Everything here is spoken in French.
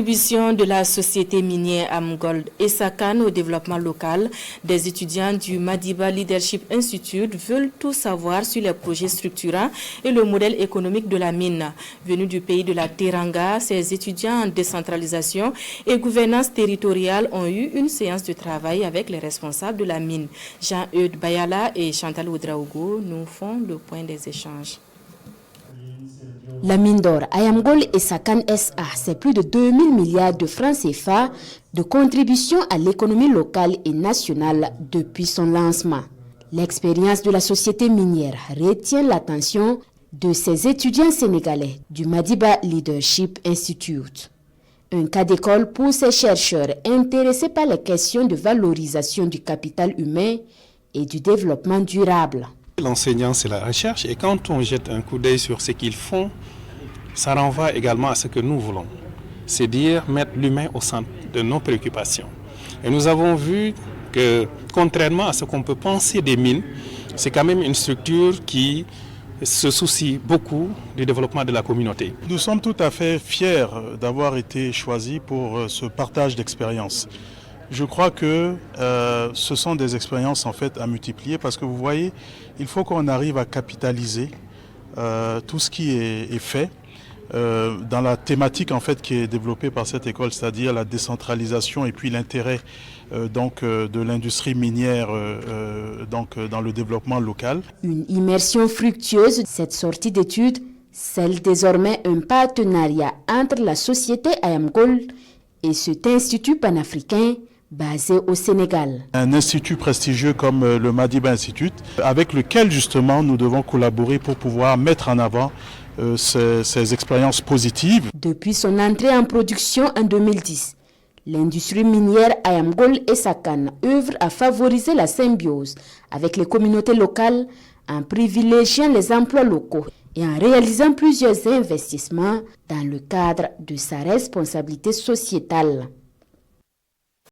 Contribution de la société minière Amgold et Sakan au développement local, des étudiants du Madiba Leadership Institute veulent tout savoir sur les projets structurants et le modèle économique de la mine. Venus du pays de la Teranga, ces étudiants en décentralisation et gouvernance territoriale ont eu une séance de travail avec les responsables de la mine. Jean-Eudes Bayala et Chantal Oudraogo nous font le point des échanges. La mine d'or Ayamgol et Sakan SA, c'est plus de 2000 milliards de francs CFA de contribution à l'économie locale et nationale depuis son lancement. L'expérience de la société minière retient l'attention de ces étudiants sénégalais du Madiba Leadership Institute. Un cas d'école pour ces chercheurs intéressés par les questions de valorisation du capital humain et du développement durable. L'enseignant, c'est la recherche, et quand on jette un coup d'œil sur ce qu'ils font, ça renvoie également à ce que nous voulons, c'est dire mettre l'humain au centre de nos préoccupations. Et nous avons vu que, contrairement à ce qu'on peut penser des mines, c'est quand même une structure qui se soucie beaucoup du développement de la communauté. Nous sommes tout à fait fiers d'avoir été choisis pour ce partage d'expériences. Je crois que ce sont des expériences en fait à multiplier parce que vous voyez, il faut qu'on arrive à capitaliser tout ce qui est fait dans la thématique en fait qui est développée par cette école, c'est-à-dire la décentralisation et puis l'intérêt de l'industrie minière dans le développement local. Une immersion fructueuse, cette sortie d'études, scelle désormais un partenariat entre la société Ayamgol et cet institut panafricain basé au Sénégal. Un institut prestigieux comme le Madiba Institute, avec lequel justement nous devons collaborer pour pouvoir mettre en avant ces expériences positives. Depuis son entrée en production en 2010, l'industrie minière Ayamgol et Sakan œuvre à favoriser la symbiose avec les communautés locales en privilégiant les emplois locaux et en réalisant plusieurs investissements dans le cadre de sa responsabilité sociétale.